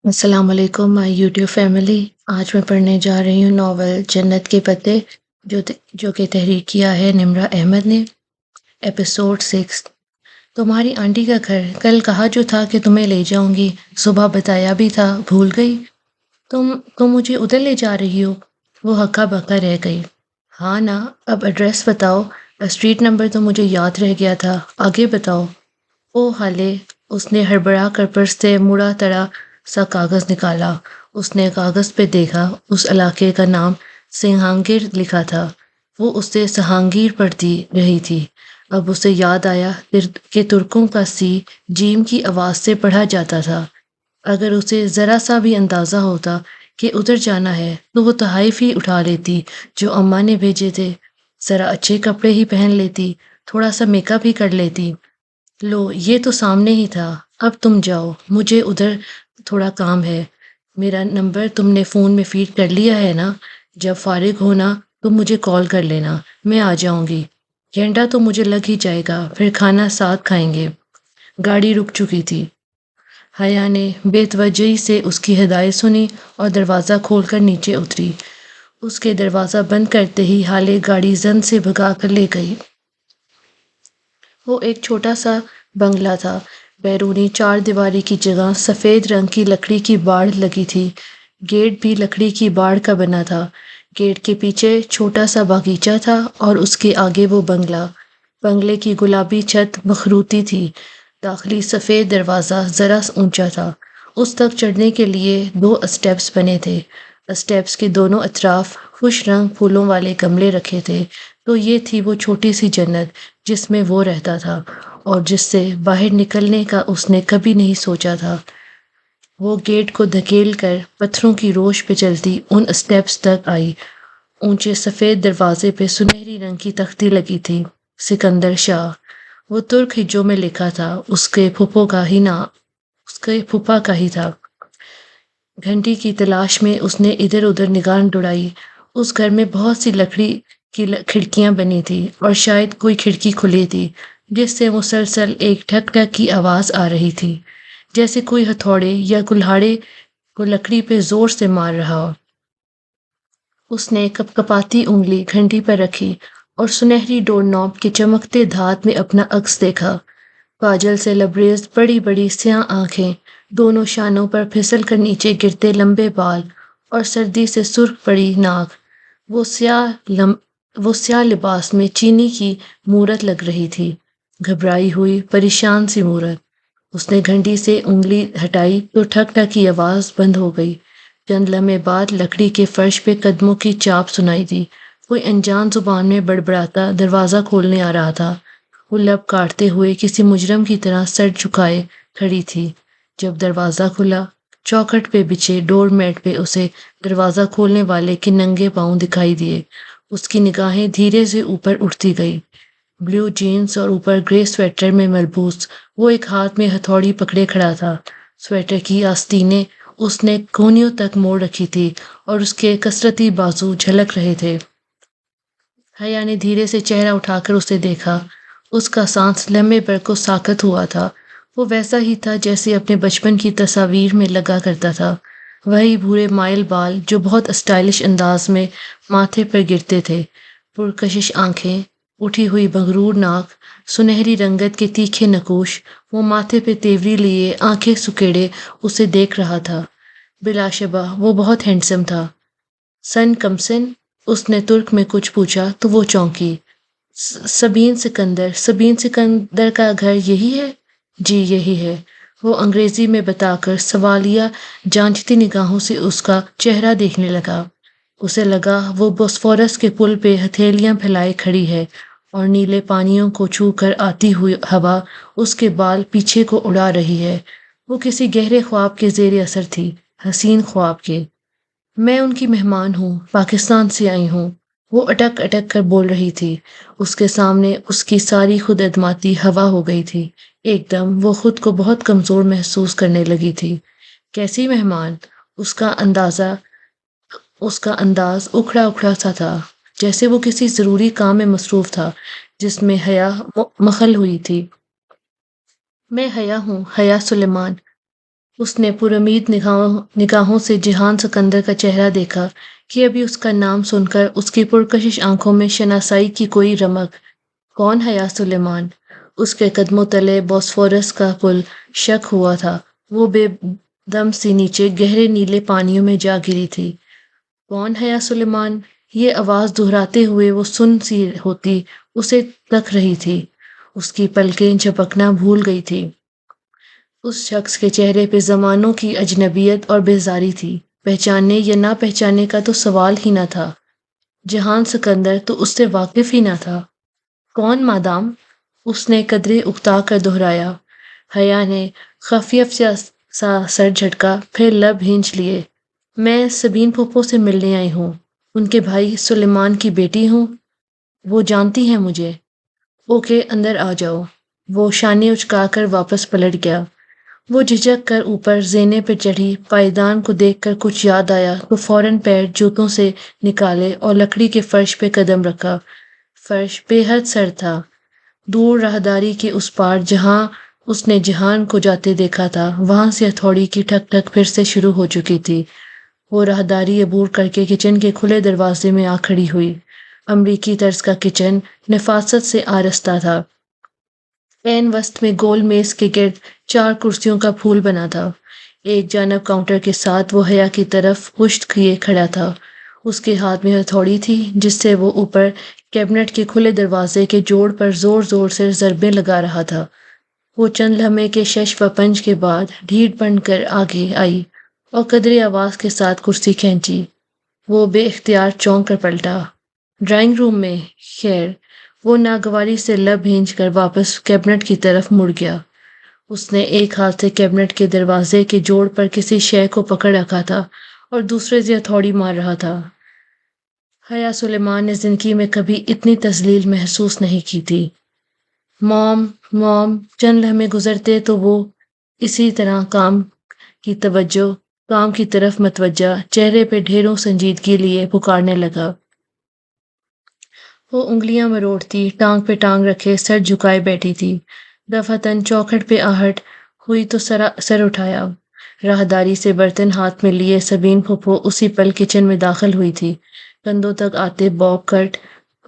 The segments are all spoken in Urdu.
السلام علیکم مائی یوٹیوب فیملی. آج میں پڑھنے جا رہی ہوں ناول جنت کے پتے جو کہ تحریر کیا ہے نمرہ احمد نے. ایپیسوڈ 6. تمہاری آنٹی کا گھر کل کہا جو تھا کہ تمہیں لے جاؤں گی، صبح بتایا بھی تھا، بھول گئی؟ تم مجھے ادھر لے جا رہی ہو؟ وہ ہکا بکا رہ گئی. ہاں نا، اب ایڈریس بتاؤ. اسٹریٹ نمبر تو مجھے یاد رہ گیا تھا، آگے بتاؤ. او حالے. اس نے ہڑبڑا کر پرس سے مڑا تڑا سا کاغذ نکالا. اس نے کاغذ پہ دیکھا، اس علاقے کا نام سنہانگیر لکھا تھا. وہ اسے سہانگیر پڑھتی رہی تھی. اب اسے یاد آیا کہ ترکوں کا سی جیم کی آواز سے پڑھا جاتا تھا. اگر اسے ذرا سا بھی اندازہ ہوتا کہ ادھر جانا ہے تو وہ تحائف ہی اٹھا لیتی جو اماں نے بھیجے تھے. ذرا اچھے کپڑے ہی پہن لیتی، تھوڑا سا میک اپ ہی کر لیتی. لو، یہ تو سامنے ہی تھا. اب تم جاؤ، مجھے ادھر تھوڑا کام ہے. میرا نمبر تم نے فون میں فیڈ کر لیا ہے نا؟ جب فارغ ہونا تو مجھے کال کر لینا، میں آ جاؤں گی. گھنٹہ تو مجھے لگ ہی جائے گا، پھر کھانا ساتھ کھائیں گے. گاڑی رک چکی تھی. حیا نے بے توجہی سے اس کی ہدایت سنی اور دروازہ کھول کر نیچے اتری. اس کے دروازہ بند کرتے ہی حالے گاڑی زن سے بھگا کر لے گئی. وہ ایک چھوٹا سا بنگلہ تھا. بیرونی چار دیواری کی جگہ سفید رنگ کی لکڑی کی باڑ لگی تھی. گیٹ بھی لکڑی کی باڑ کا بنا تھا. گیٹ کے پیچھے چھوٹا سا باغیچہ تھا اور اس کے آگے وہ بنگلہ. بنگلے کی گلابی چھت مخروطی تھی. داخلی سفید دروازہ ذرا اونچا تھا. اس تک چڑھنے کے لیے 2 اسٹیپس بنے تھے. اسٹیپس کے دونوں اطراف خوش رنگ پھولوں والے گملے رکھے تھے. تو یہ تھی وہ چھوٹی سی جنت جس میں وہ رہتا تھا اور جس سے باہر نکلنے کا اس نے کبھی نہیں سوچا تھا. وہ گیٹ کو دھکیل کر پتھروں کی روش پہ چلتی ان اسٹیپس تک آئی. اونچے سفید دروازے پہ سنہری رنگ کی تختی لگی تھی. سکندر شاہ. وہ ترک ہجوں میں لکھا تھا. اس کے پھپھا کا ہی تھا. گھنٹی کی تلاش میں اس نے ادھر ادھر نگاہ دوڑائی. اس گھر میں بہت سی لکڑی کی کھڑکیاں بنی تھی اور شاید کوئی کھڑکی کھلی تھی جس سے مسلسل ایک ٹھک ٹھک کی آواز آ رہی تھی، جیسے کوئی ہتھوڑے یا کلہاڑے کو لکڑی پہ زور سے مار رہا ہو. اس نے کپ کپاتی انگلی گھنٹی پر رکھی اور سنہری ڈور نوب کے چمکتے دھات میں اپنا عکس دیکھا. کاجل سے لبریز بڑی بڑی سیاہ آنکھیں، دونوں شانوں پر پھسل کر نیچے گرتے لمبے بال اور سردی سے سرخ پڑی ناک. وہ سیاہ لباس میں چینی کی مورت لگ رہی تھی، گھبرائی ہوئی پریشان سی مورت. اس نے گھنٹی سے انگلی ہٹائی تو ٹھک ٹھک کی آواز بند ہو گئی. چند لمحے بعد لکڑی کے فرش پہ قدموں کی چاپ سنائی دی. کوئی انجان زبان میں بڑبڑاتا دروازہ کھولنے آ رہا تھا. وہ لب کاٹتے ہوئے کسی مجرم کی طرح سر جھکائے کھڑی تھی. جب دروازہ کھلا، چوکھٹ پہ بچھے ڈور میٹ پہ اسے دروازہ کھولنے والے کے ننگے پاؤں دکھائی دیے. اس کی نگاہیں دھیرے سے اوپر اٹھتی گئی. بلیو جینز اور اوپر گرے سویٹر میں ملبوس وہ ایک ہاتھ میں ہتھوڑی پکڑے کھڑا تھا. سویٹر کی آستینیں اس نے کونیوں تک موڑ رکھی تھی اور اس کے کسرتی بازو جھلک رہے تھے. حیا نے دھیرے سے چہرہ اٹھا کر اسے دیکھا. اس کا سانس لمحے بھر کو ساکت ہوا تھا. وہ ویسا ہی تھا جیسے اپنے بچپن کی تصاویر میں لگا کرتا تھا. وہی بھورے مائل بال جو بہت اسٹائلش انداز میں ماتھے پر گرتے تھے، پرکشش آنکھیں، اٹھی ہوئی بنگرور ناک، سنہری رنگت کے تیکھے نقوش. وہ ماتھے پہ تیوری لیے آنکھیں سکیڑے اسے دیکھ رہا تھا. بلا شبہ وہ بہت ہینڈسم تھا. سن کمسن؟ اس نے ترک میں کچھ پوچھا تو وہ چونکی. سبین سکندر کا گھر یہی ہے؟ جی یہی ہے. وہ انگریزی میں بتا کر سوالیہ جانچتی نگاہوں سے اس کا چہرہ دیکھنے لگا. اسے لگا وہ بوسفورس کے پل پہ ہتھیلیاں پھیلائے کھڑی ہے اور نیلے پانیوں کو چھو کر آتی ہوئی ہوا اس کے بال پیچھے کو اڑا رہی ہے. وہ کسی گہرے خواب کے زیر اثر تھی، حسین خواب کے. میں ان کی مہمان ہوں، پاکستان سے آئی ہوں. وہ اٹک اٹک کر بول رہی تھی. اس کے سامنے اس کی ساری خود اعتمادی ہوا ہو گئی تھی. ایک دم وہ خود کو بہت کمزور محسوس کرنے لگی تھی. کیسی مہمان؟ اس کا انداز اکھڑا اکھڑا سا تھا، جیسے وہ کسی ضروری کام میں مصروف تھا جس میں حیا مخل ہوئی تھی. میں حیا ہوں، حیا سلیمان. اس نے پرامید نگاہوں سے جہان سکندر کا چہرہ دیکھا کہ ابھی اس کا نام سن کر اس کی پرکشش آنکھوں میں شناسائی کی کوئی رمق۔ کون ہے یا سلیمان؟ اس کے قدموں تلے بوسفورس کا پل شک ہوا تھا۔ وہ بے دم سی نیچے گہرے نیلے پانیوں میں جا گری تھی۔ کون ہے یا سلیمان؟ یہ آواز دہراتے ہوئے وہ سن سی ہوتی اسے تک رہی تھی۔ اس کی پلکیں جھپکنا بھول گئی تھی۔ اس شخص کے چہرے پہ زمانوں کی اجنبیت اور بیزاری تھی۔ پہچاننے یا نہ پہچاننے کا تو سوال ہی نہ تھا۔ جہان سکندر تو اس سے واقف ہی نہ تھا۔ کون مادام؟ اس نے قدرے اکتا کر دہرایا۔ حیا نے خفیف سا سر جھٹکا، پھر لب ہینچ لیے۔ میں سبین پھوپھو سے ملنے آئی ہوں۔ ان کے بھائی سلیمان کی بیٹی ہوں۔ وہ جانتی ہیں مجھے۔ اوکے، اندر آ جاؤ۔ وہ شانے اچکا کر واپس پلٹ گیا۔ وہ جھجک کر اوپر زینے پہ چڑھی۔ پائیدان کو دیکھ کر کچھ یاد آیا تو فوراً پیر جوتوں سے نکالے اور لکڑی کے فرش پہ قدم رکھا۔ فرش بے حد سرد تھا۔ دور راہداری کے اس پار جہاں اس نے جہان کو جاتے دیکھا تھا، وہاں سے ہتھوڑی کی ٹھک ٹھک پھر سے شروع ہو چکی تھی۔ وہ راہداری عبور کر کے کچن کے کھلے دروازے میں آ کھڑی ہوئی۔ امریکی طرز کا کچن نفاست سے آراستہ تھا۔ عین وسط میں گول میز کے گرد 4 کرسیوں کا پھول بنا تھا۔ ایک جانب کاؤنٹر کے ساتھ وہ حیا کی طرف پشت کیے کھڑا تھا۔ اس کے ہاتھ میں ہتھوڑی تھی جس سے وہ اوپر کیبنٹ کے کھلے دروازے کے جوڑ پر زور زور سے ضربیں لگا رہا تھا۔ وہ چند لمحے کے شش و پنج کے بعد ڈھیٹ بن کر آگے آئی اور قدرے آواز کے ساتھ کرسی کھینچی۔ وہ بے اختیار چونک کر پلٹا۔ ڈرائنگ روم میں؟ خیر۔ وہ ناگواری سے لب بھینچ کر واپس کیبنٹ کی طرف مڑ گیا۔ اس نے ایک ہاتھ سے کیبنٹ کے دروازے کے جوڑ پر کسی شے کو پکڑ رکھا تھا اور دوسرے سے ہتھوڑی مار رہا تھا۔ حیا سلیمان نے زندگی میں کبھی اتنی تذلیل محسوس نہیں کی تھی۔ موم موم، چند لمحے گزرتے تو وہ اسی طرح کام کی طرف متوجہ چہرے پہ ڈھیروں سنجیدگی لیے پکارنے لگا۔ وہ انگلیاں مروڑتی، ٹانگ پہ ٹانگ رکھے سر جھکائے بیٹھی تھی۔ دفعتاً چوکھٹ پہ آہٹ ہوئی تو سر اٹھایا۔ راہداری سے برتن ہاتھ میں لیے سبین پھوپھو اسی پل کچن میں داخل ہوئی تھی۔ کندھوں تک آتے باب کٹ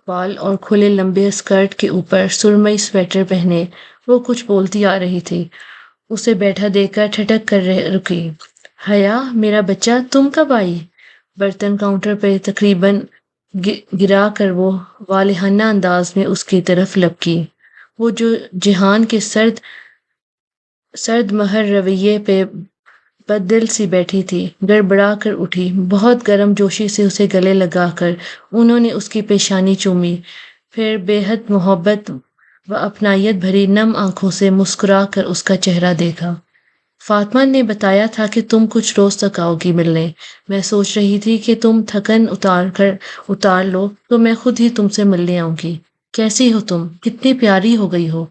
بال اور کھلے لمبے اسکرٹ کے اوپر سرمئی سویٹر پہنے وہ کچھ بولتی آ رہی تھی۔ اسے بیٹھا دیکھ کر ٹھٹک کر رکی۔ حیا، میرا بچہ، تم کب آئی؟ برتن کاؤنٹر پہ تقریباً گرا کر وہ والہانہ انداز میں اس کی طرف لپکی۔ وہ جو جہان کے سرد مہر رویے پہ بد دل سی بیٹھی تھی، گڑبڑا کر اٹھی۔ بہت گرم جوشی سے اسے گلے لگا کر انہوں نے اس کی پیشانی چومی، پھر بے حد محبت و اپنائیت بھری نم آنکھوں سے مسکرا کر اس کا چہرہ دیکھا۔ فاطمہ نے بتایا تھا کہ تم کچھ روز تک آؤ گی ملنے۔ میں سوچ رہی تھی کہ تم تھکن اتار لو تو میں خود ہی تم سے ملنے آؤں گی۔ کیسی ہو تم؟ کتنی پیاری ہو گئی ہو۔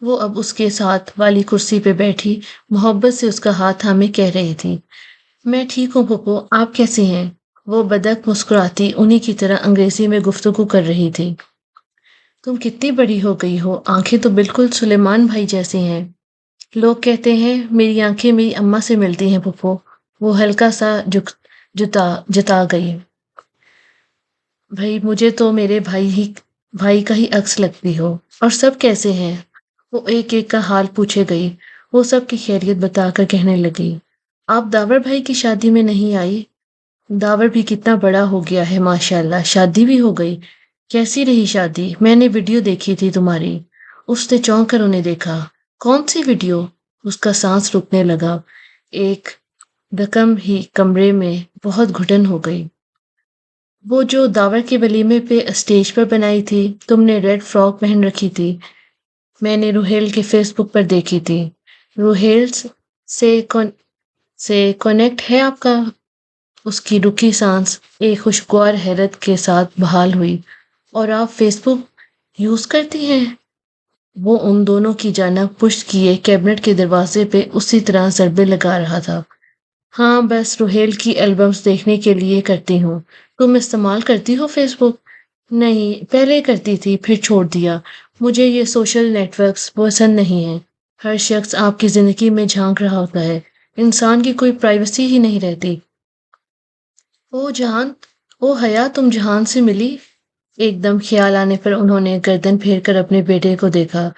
وہ اب اس کے ساتھ والی کرسی پہ بیٹھی محبت سے اس کا ہاتھ تھامے کہہ رہی تھی، میں ٹھیک ہوں پھوپھو، آپ کیسے ہیں؟ وہ بدک مسکراتی انہی کی طرح انگریزی میں گفتگو کر رہی تھی۔ تم کتنی بڑی ہو گئی ہو، آنکھیں تو بالکل سلیمان بھائی جیسی ہیں۔ لوگ کہتے ہیں میری آنکھیں میری اماں سے ملتی ہیں پھوپھو۔ وہ ہلکا سا جتا گئی۔ بھائی، مجھے تو میرے بھائی کا ہی عکس لگتی ہو۔ اور سب کیسے ہیں؟ وہ ایک ایک کا حال پوچھے گئی۔ وہ سب کی خیریت بتا کر کہنے لگی، آپ داور بھائی کی شادی میں نہیں آئی؟ داور بھی کتنا بڑا ہو گیا ہے ماشاءاللہ، شادی بھی ہو گئی۔ کیسی رہی شادی؟ میں نے ویڈیو دیکھی تھی تمہاری۔ اس نے چونک کر انہیں دیکھا۔ کون سی ویڈیو؟ اس کا سانس رکنے لگا۔ ایک دکم ہی کمرے میں بہت گھٹن ہو گئی۔ وہ جو داور کے ولیمے پہ اسٹیج پر بنائی تھی، تم نے ریڈ فراک پہن رکھی تھی، میں نے روہیل کے فیس بک پر دیکھی تھی۔ روہیل سے کونیکٹ ہے آپ کا؟ اس کی رکی سانس ایک خوشگوار حیرت کے ساتھ بحال ہوئی۔ اور آپ فیس بک یوز کرتی ہیں؟ وہ ان دونوں کی جانب پشت کیے کیبنٹ کے دروازے پہ اسی طرح ضربے لگا رہا تھا۔ ہاں، بس روہیل کی البمز دیکھنے کے لیے کرتی ہوں۔ تم استعمال کرتی ہو فیس بک؟ نہیں، پہلے کرتی تھی پھر چھوڑ دیا۔ مجھے یہ سوشل نیٹ ورکس پسند نہیں ہیں۔ ہر شخص آپ کی زندگی میں جھانک رہا ہوتا ہے، انسان کی کوئی پرائیویسی ہی نہیں رہتی۔ او جہان، او حیا، تم جہان سے ملی؟ ایک دم خیال آنے پر انہوں نے گردن پھیر کر اپنے بیٹے کو دیکھا،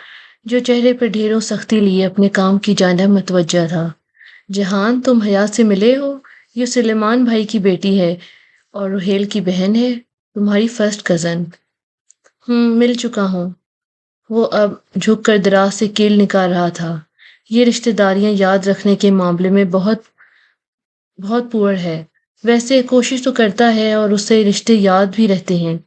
جو چہرے پر ڈھیروں سختی لیے اپنے کام کی جانب متوجہ تھا۔ جہان، تم حیا سے ملے ہو؟ یہ سلیمان بھائی کی بیٹی ہے اور روہیل کی بہن ہے، تمہاری فرسٹ کزن۔ مل چکا ہوں۔ وہ اب جھک کر دراز سے کیل نکال رہا تھا۔ یہ رشتہ داریاں یاد رکھنے کے معاملے میں بہت بہت پور ہے، ویسے کوشش تو کرتا ہے اور اسے رشتے یاد بھی رہتے ہیں۔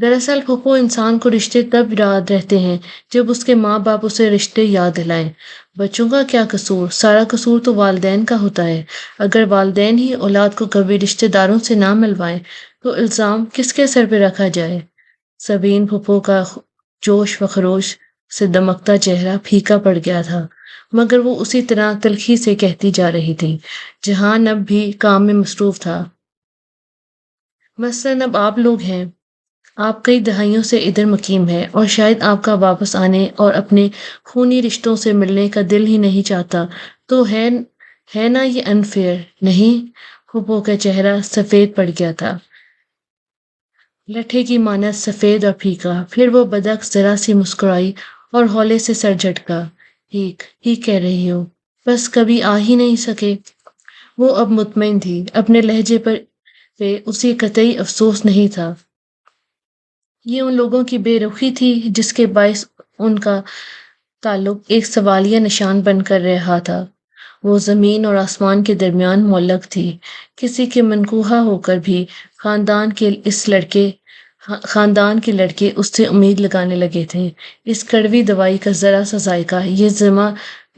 دراصل پھوپھو، انسان کو رشتے تب یاد رہتے ہیں جب اس کے ماں باپ اسے رشتے یاد دلائیں۔ بچوں کا کیا قصور؟ سارا قصور تو والدین کا ہوتا ہے۔ اگر والدین ہی اولاد کو کبھی رشتے داروں سے نہ ملوائیں تو الزام کس کے سر پہ رکھا جائے؟ سبین پھوپھو کا جوش و خروش سے دمکتا چہرہ پھیکا پڑ گیا تھا، مگر وہ اسی طرح تلخی سے کہتی جا رہی تھی۔ جہان اب بھی کام میں مصروف تھا۔ مثلاً اب آپ لوگ ہیں، آپ کئی دہائیوں سے ادھر مقیم ہے اور شاید آپ کا واپس آنے اور اپنے خونی رشتوں سے ملنے کا دل ہی نہیں چاہتا، تو ہے نا یہ انفیئر نہیں؟ پھوپھو کا چہرہ سفید پڑ گیا تھا، لٹھے کی مانند سفید اور پھیکا۔ پھر وہ بدک ذرا سی مسکرائی اور ہولے سے سر جھٹکا۔ ہی کہہ رہی ہو، بس کبھی آ ہی نہیں سکے۔ وہ اب مطمئن تھی، اپنے لہجے پہ اسے قطعی افسوس نہیں تھا۔ یہ ان لوگوں کی بے رخی تھی جس کے باعث ان کا تعلق ایک سوالیہ نشان بن کر رہا تھا۔ وہ زمین اور آسمان کے درمیان معلق تھی، کسی کے منقوہ ہو کر بھی خاندان کے لڑکے اس سے امید لگانے لگے تھے۔ اس کڑوی دوائی کا ذرا سا ذائقہ یہ ذمہ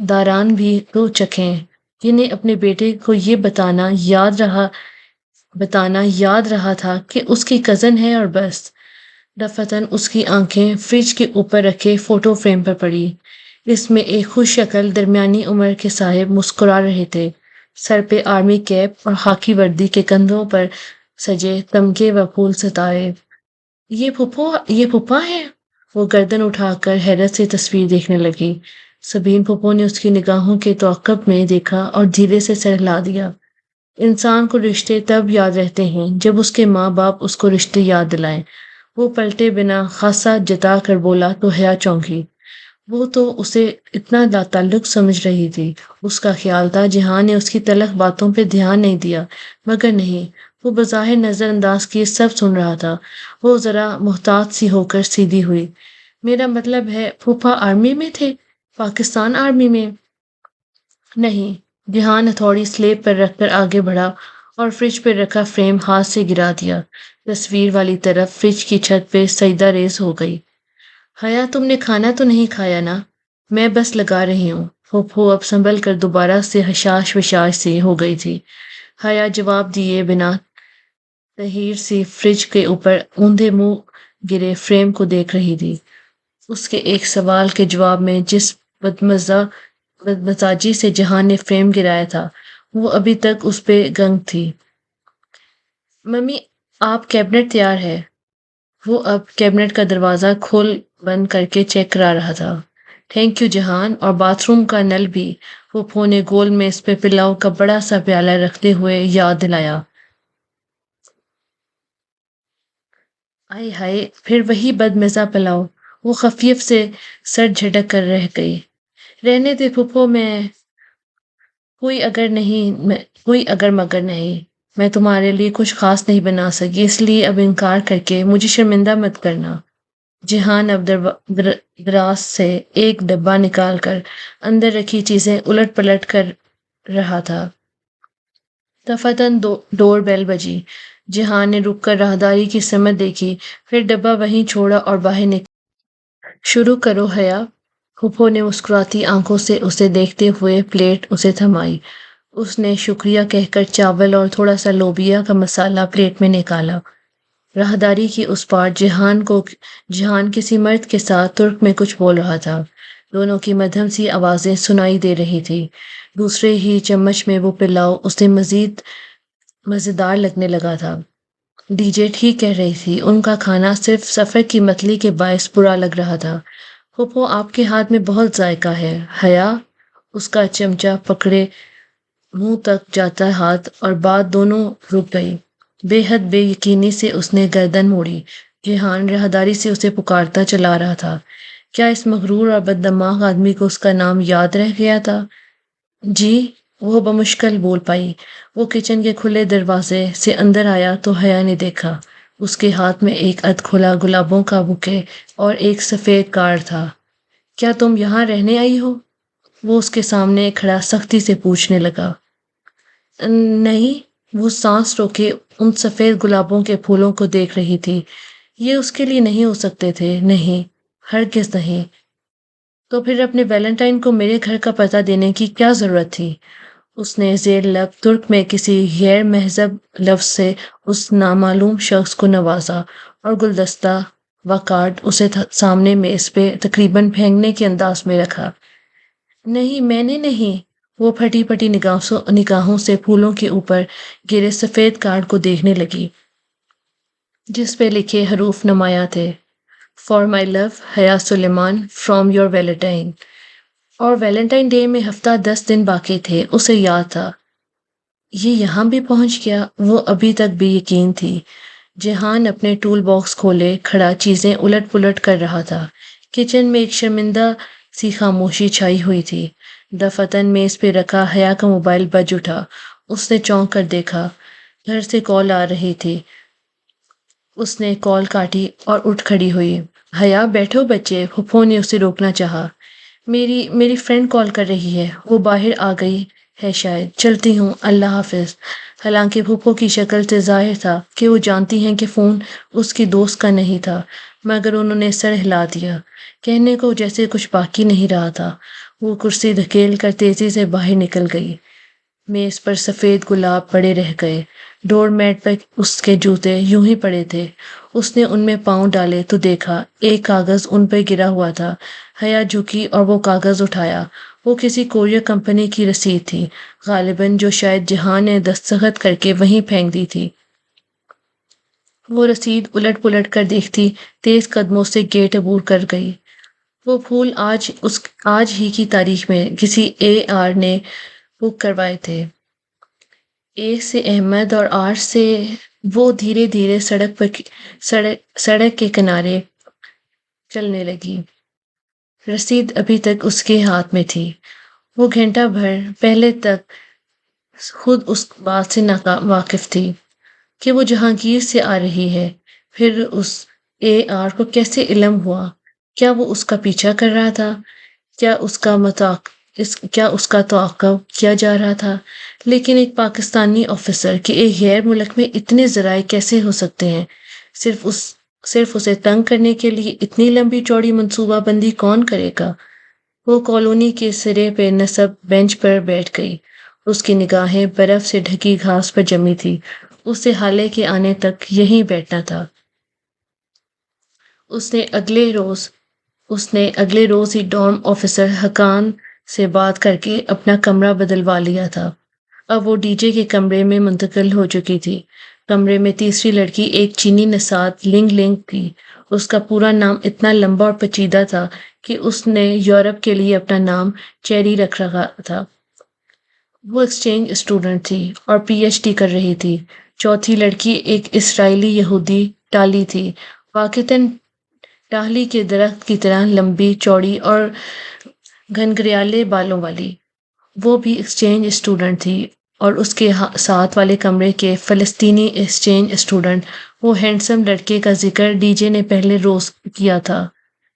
داران بھی تو چکھیں، جنہیں اپنے بیٹے کو یہ بتانا یاد رہا تھا کہ اس کی کزن ہے اور بس۔ دفتن اس کی آنکھیں فریج کے اوپر رکھے فوٹو فریم پر پڑی۔ اس میں ایک خوش شکل درمیانی عمر کے صاحب مسکرا رہے تھے، سر پہ آرمی کیپ اور خاکی وردی کے کندھوں پر سجے تمغے و پھول ستارے۔ یہ پھوپھا ہے؟ وہ گردن اٹھا کر حیرت سے تصویر دیکھنے لگی۔ سبین پھوپھو نے اس کی نگاہوں کے تعاقب میں دیکھا اور دھیرے سے سر ہلا دیا۔ انسان کو رشتے تب یاد رہتے ہیں جب اس کے ماں باپ اس کو رشتے یاد دلائیں۔ وہ پلٹے بنا خاصا جتا کر بولا تو حیا چونکی۔ وہ تو اسے اتنا لاتعلق سمجھ رہی تھی، اس کا خیال تھا جہان نے اس کی تلخ باتوں پہ دھیان نہیں دیا، مگر نہیں، وہ بظاہر نظر انداز کیے سب سن رہا تھا۔ وہ ذرا محتاط سی ہو کر سیدھی ہوئی۔ میرا مطلب ہے پھوپھا آرمی میں تھے؟ پاکستان آرمی میں؟ نہیں۔ جہان ہتھوڑی سلیب پر رکھ کر آگے بڑھا اور فریج پہ رکھا فریم ہاتھ سے گرا دیا۔ تصویر والی طرف فریج کی چھت پہ سجدہ ریز ہو گئی۔ حیا، تم نے کھانا تو نہیں کھایا نا؟ میں بس لگا رہی ہوں۔ پھوپھو اب سنبھل کر دوبارہ سے حشاش وشاش سی ہو گئی تھی۔ حیا جواب دیے بنا تحیر سی فریج کے اوپر اوندھے منہ گرے فریم کو دیکھ رہی تھی۔ اس کے ایک سوال کے جواب میں جس بدمزاجی سے جہان نے فریم گرایا تھا وہ ابھی تک اس پہ گنگ تھی۔ ممی، آپ کیبنٹ تیار ہے؟ وہ اب کیبنٹ کا دروازہ کھول بند کر کے چیک کرا رہا تھا۔ تھینک یو جہان، اور باتھ روم کا نل بھی، پھوپھو نے گول میز پہ پلاؤ کا بڑا سا پیالہ رکھتے ہوئے یاد دلایا۔ آئے ہائے، پھر وہی بد مزہ پلاؤ۔ وہ خفیف سے سر جھٹک کر رہ گئی۔ رہنے دے پھوپھو، کوئی اگر مگر نہیں، میں تمہارے لیے کچھ خاص نہیں بنا سکی، اس لیے اب انکار کر کے مجھے شرمندہ مت کرنا۔ جہان اب دراز سے ایک ڈبہ نکال کر اندر رکھی چیزیں الٹ پلٹ کر رہا تھا۔ دفتن ڈور بیل بجی۔ جہان نے رک کر راہداری کی سمت دیکھی، پھر ڈبہ وہیں چھوڑا اور باہر نکلا۔ شروع کرو حیا۔ پھوپھو نے مسکراتی آنکھوں سے اسے دیکھتے ہوئے پلیٹ اسے تھمائی۔ اس نے شکریہ کہہ کر چاول اور تھوڑا سا لوبیا کا مسالہ پلیٹ میں نکالا۔ راہداری کی اس پار جہان کسی مرد کے ساتھ ترک میں کچھ بول رہا تھا۔ دونوں کی مدھم سی آوازیں سنائی دے رہی تھی۔ دوسرے ہی چمچ میں وہ پلاؤ اسے مزید مزیدار لگنے لگا تھا۔ ڈی جے ٹھیک کہہ رہی تھی، ان کا کھانا صرف سفر کی متلی کے باعث برا لگ رہا تھا۔ پھوپھو آپ کے ہاتھ میں بہت ذائقہ ہے. حیا اس کا چمچہ پکڑے منہ تک جاتا ہاتھ اور بات دونوں رک گئی. بے حد بے یقینی سے اس نے گردن موڑی. جہان راہداری سے اسے پکارتا چلا رہا تھا. کیا اس مغرور اور بددماغ آدمی کو اس کا نام یاد رہ گیا تھا؟ جی، وہ بمشکل بول پائی. وہ کچن کے کھلے دروازے سے اندر آیا تو حیا نے دیکھا. اس کے ہاتھ میں ایک کھلا گلابوں کا بوکے اور ایک سفید کارڈ تھا. کیا تم یہاں رہنے آئی ہو؟ وہ اس کے سامنے کھڑا سختی سے پوچھنے لگا. نہیں. وہ سانس روکے ان سفید گلابوں کے پھولوں کو دیکھ رہی تھی. یہ اس کے لیے نہیں ہو سکتے تھے. نہیں، ہرگز نہیں. تو پھر اپنے ویلنٹائن کو میرے گھر کا پتہ دینے کی کیا ضرورت تھی؟ اس نے زیر لب ترک میں کسی غیر مہذب لفظ سے اس نامعلوم شخص کو نوازا اور گلدستہ و کارڈ اسے سامنے میز پہ تقریباً پھینکنے کے انداز میں رکھا. نہیں، میں نے نہیں. وہ پھٹی پھٹی نگاہوں سے پھولوں کے اوپر گرے سفید کارڈ کو دیکھنے لگی جس پہ لکھے حروف نمایاں تھے. فار مائی لو حیا سلیمان فرام یور ویلنٹائن. اور ویلنٹائن ڈے میں ہفتہ 10 دن باقی تھے. اسے یاد تھا. یہ یہاں بھی پہنچ گیا. وہ ابھی تک بے یقین تھی. جہان اپنے ٹول باکس کھولے کھڑا چیزیں الٹ پلٹ کر رہا تھا. کچن میں ایک شرمندہ سی خاموشی چھائی ہوئی تھی. دفعتاً میز پہ رکھا حیا کا موبائل بج اٹھا. اس نے چونک کر دیکھا. گھر سے کال آ رہی تھی. اس نے کال کاٹی اور اٹھ کھڑی ہوئی. حیا بیٹھو بچے. پھوپھو نے اسے روکنا چاہا. میری فرینڈ کال کر رہی ہے. وہ باہر آ گئی ہے شاید. چلتی ہوں. اللہ حافظ. حالانکہ پھوپھو کی شکل سے ظاہر تھا کہ وہ جانتی ہیں کہ فون اس کی دوست کا نہیں تھا، مگر انہوں نے سر ہلا دیا. کہنے کو جیسے کچھ باقی نہیں رہا تھا. وہ کرسی دھکیل کر تیزی سے باہر نکل گئی. میز پر سفید گلاب پڑے رہ گئے. ڈور میٹ پر اس کے جوتے یوں ہی پڑے تھے. اس نے ان میں پاؤں ڈالے تو دیکھا ایک کاغذ ان پہ گرا ہوا تھا. حیا جھکی اور وہ کاغذ اٹھایا. وہ کسی کورئر کمپنی کی رسید تھی غالباً، جو شاید جہان نے دستخط کر کے وہیں پھینک دی تھی. وہ رسید الٹ پلٹ کر دیکھتی تیز قدموں سے گیٹ عبور کر گئی. وہ پھول آج ہی کی تاریخ میں کسی AR نے بک کروائے تھے. A سے احمد اور R سے. وہ دھیرے دھیرے سڑک کے کنارے چلنے لگی. رسید ابھی تک اس کے ہاتھ میں تھی. وہ گھنٹہ بھر پہلے تک خود اس بات سے واقف تھی کہ وہ جہانگیر سے آ رہی ہے. پھر اس AR کو کیسے علم ہوا؟ کیا وہ اس کا پیچھا کر رہا تھا؟ کیا اس کا توقع کیا جا رہا تھا؟ لیکن ایک پاکستانی آفیسر کے ایک غیر ملک میں اتنے ذرائع کیسے ہو سکتے ہیں؟ صرف اسے تنگ کرنے کے لیے اتنی لمبی چوڑی منصوبہ بندی کون کرے گا؟ وہ کالونی کے سرے پہ نصب بینچ پر بیٹھ گئی. اس کی نگاہیں برف سے ڈھکی گھاس پر جمی تھی. اسے حالے کے آنے تک یہیں بیٹھنا تھا. اس نے اگلے روز ہی ڈارم آفیسر حقان سے بات کر کے اپنا کمرہ بدلوا لیا تھا. اب وہ DJ کے کمرے میں منتقل ہو چکی تھی. کمرے میں تیسری لڑکی ایک چینی نژاد لنگ تھی. اس کا پورا نام اتنا لمبا اور پیچیدہ تھا کہ اس نے یورپ کے لیے اپنا نام چیری رکھ رکھا تھا. وہ ایکسچینج اسٹوڈنٹ تھی اور PhD کر رہی تھی. چوتھی لڑکی ایک اسرائیلی یہودی ٹالی تھی، واقعتاً ٹاہلی کے درخت کی طرح لمبی چوڑی اور گھنگریالے بالوں والی. وہ بھی ایکسچینج اسٹوڈنٹ تھی. اور اس کے ساتھ والے کمرے کے فلسطینی ایکسچینج اسٹوڈنٹ، وہ ہینڈسم لڑکے کا ذکر DJ نے پہلے روز کیا تھا،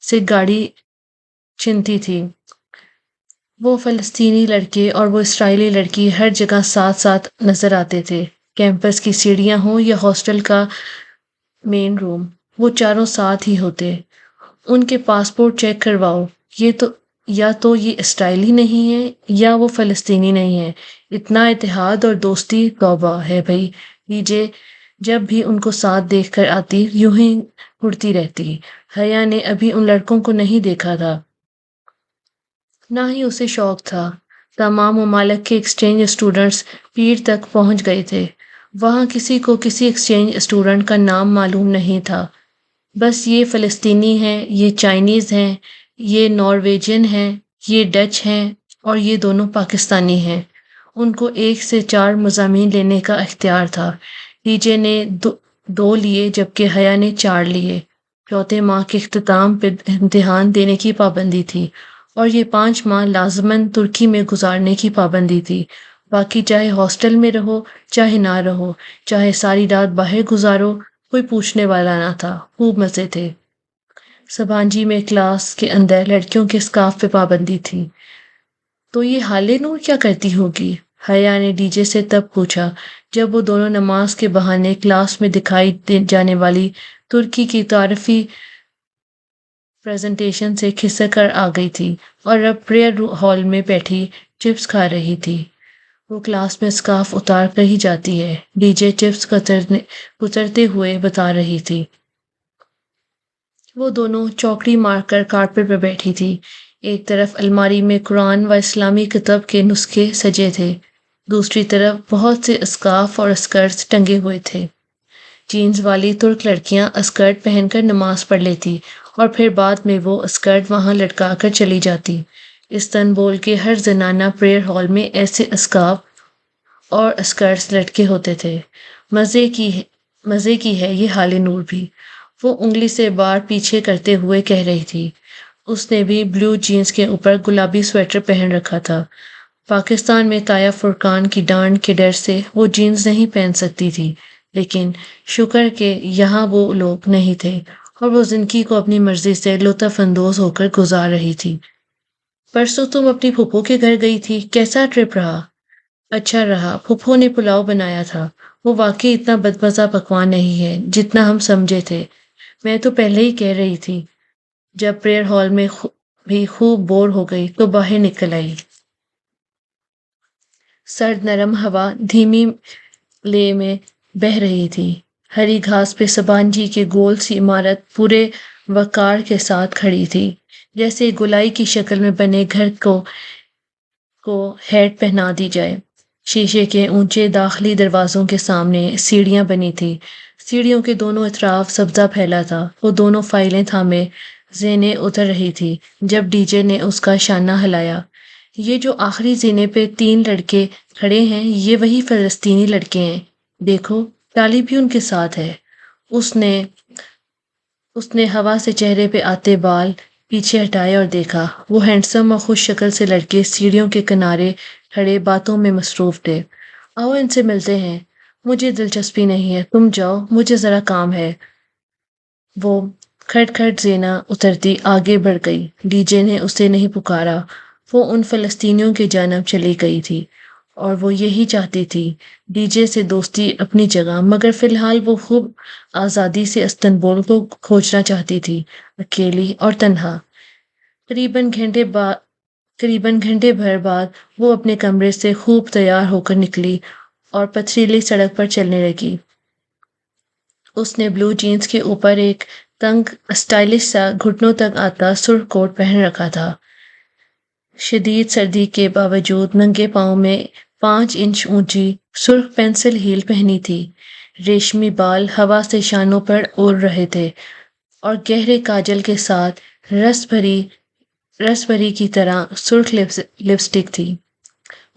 سے گاڑی چنتی تھی. وہ فلسطینی لڑکے اور وہ اسرائیلی لڑکی ہر جگہ ساتھ ساتھ نظر آتے تھے. کیمپس کی سیڑھیاں ہوں یا ہاسٹل کا مین روم، وہ چاروں ساتھ ہی ہوتے. ان کے پاسپورٹ چیک کرواؤ. یا تو یہ اسرائیلی نہیں ہے یا وہ فلسطینی نہیں ہے. اتنا اتحاد اور دوستی توبہ ہے بھائی. DJ جب بھی ان کو ساتھ دیکھ کر آتی یوں ہی اڑتی رہتی. حیا نے ابھی ان لڑکوں کو نہیں دیکھا تھا، نہ ہی اسے شوق تھا. تمام ممالک کے ایکسچینج اسٹوڈنٹس پیر تک پہنچ گئے تھے. وہاں کسی کو کسی ایکسچینج اسٹوڈنٹ کا نام معلوم نہیں تھا. بس یہ فلسطینی ہیں، یہ چائنیز ہیں، یہ نارویجین ہیں، یہ ڈچ ہیں اور یہ دونوں پاکستانی ہیں۔ ان کو 1 سے 4 مضامین لینے کا اختیار تھا۔ ڈی جے نے 2 لیے جبکہ حیا نے 4 لیے۔ چوتھے ماہ کے اختتام پہ امتحان دینے کی پابندی تھی اور یہ 5 ماہ لازماً ترکی میں گزارنے کی پابندی تھی۔ باقی چاہے ہاسٹل میں رہو چاہے نہ رہو، چاہے ساری رات باہر گزارو، کوئی پوچھنے والا نہ تھا۔ خوب مزے تھے۔ سبانجی میں کلاس کے اندر لڑکیوں کے اسکارف پہ پابندی تھی۔ تو یہ حالے نور کیا کرتی ہوگی؟ حیا نے ڈی جے سے تب پوچھا جب وہ دونوں نماز کے بہانے کلاس میں دکھائی جانے والی ترکی کی تعارفی پریزنٹیشن سے کھسک کر آ گئی تھی اور اب پریئر ہال میں بیٹھی چپس کھا رہی تھی۔ وہ کلاس میں اسکارف اتار کر ہی جاتی ہے، ڈی جے چپس کترتے ہوئے بتا رہی تھی۔ وہ دونوں چوکڑی مار کر کارپٹ پر بیٹھی تھی۔ ایک طرف الماری میں قرآن و اسلامی کتب کے نسخے سجے تھے، دوسری طرف بہت سے اسکارف اور اسکرٹس ٹنگے ہوئے تھے۔ جینز والی ترک لڑکیاں اسکرٹ پہن کر نماز پڑھ لیتی اور پھر بعد میں وہ اسکرٹ وہاں لٹکا کر چلی جاتی۔ استنبول کے ہر زنانہ پریئر ہال میں ایسے اسکارف اور اسکرٹس لٹکے ہوتے تھے۔ مزے کی ہے یہ حال نور بھی، وہ انگلی سے بار پیچھے کرتے ہوئے کہہ رہی تھی۔ اس نے بھی بلو جینز کے اوپر گلابی سویٹر پہن رکھا تھا۔ پاکستان میں تایا فرقان کی ڈانٹ کے ڈر سے وہ جینز نہیں پہن سکتی تھی، لیکن شکر کہ یہاں وہ لوگ نہیں تھے اور وہ زندگی کو اپنی مرضی سے لطف اندوز ہو کر گزار رہی تھی۔ پرسوں تم اپنی پھپھو کے گھر گئی تھی، کیسا ٹرپ رہا؟ اچھا رہا، پھپھو نے پلاؤ بنایا تھا۔ وہ واقعی اتنا بدمزہ پکوان نہیں ہے جتنا ہم سمجھے تھے۔ میں تو پہلے ہی کہہ رہی تھی۔ جب پریئر ہال میں بھی خوب بور ہو گئی تو باہر نکل آئی۔ سرد نرم ہوا دھیمی لے میں بہہ رہی تھی۔ ہری گھاس پہ سبانجی کے گول سی عمارت پورے وقار کے ساتھ کھڑی تھی، جیسے گولائی کی شکل میں بنے گھر کو ہیٹ پہنا دی جائے۔ شیشے کے اونچے داخلی دروازوں کے سامنے سیڑھیاں بنی تھی، سیڑھیوں کے دونوں اطراف سبزہ پھیلا تھا۔ وہ دونوں فائلیں تھامے زینے اتر رہی تھی جب ڈی جے نے اس کا شانہ ہلایا۔ یہ جو آخری زینے پہ 3 لڑکے کھڑے ہیں یہ وہی فلسطینی لڑکے ہیں، دیکھو ٹالی بھی ان کے ساتھ ہے۔ اس نے ہوا سے چہرے پہ آتے بال پیچھے ہٹائے اور دیکھا۔ وہ ہینڈسم اور خوش شکل سے لڑکے سیڑھیوں کے کنارے کھڑے باتوں میں مصروف تھے۔ آؤ ان سے ملتے ہیں۔ مجھے دلچسپی نہیں ہے، تم جاؤ، مجھے ذرا کام ہے۔ وہ کھٹ کھٹ زینہ اترتی آگے بڑھ گئی۔ ڈی جے نے اسے نہیں پکارا، وہ ان فلسطینیوں کی جانب چلی گئی تھی اور وہ یہی چاہتی تھی۔ ڈی جے سے دوستی اپنی جگہ، مگر فی الحال وہ خوب آزادی سے استنبول کو کھوجنا چاہتی تھی، اکیلی اور تنہا۔ قریباً گھنٹے بھر بعد وہ اپنے کمرے سے خوب تیار ہو کر نکلی اور پتھریلی سڑک پر چلنے لگی۔ اس نے بلو جینز کے اوپر ایک تنگ اسٹائلش سا گھٹنوں تک آتا سرخ کوٹ پہن رکھا تھا۔ شدید سردی کے باوجود ننگے پاؤں میں 5 انچ اونچی سرخ پینسل ہیل پہنی تھی۔ ریشمی بال ہوا سے شانوں پر اڑ رہے تھے اور گہرے کاجل کے ساتھ رس بھری کی طرح سرخ لپسٹک تھی۔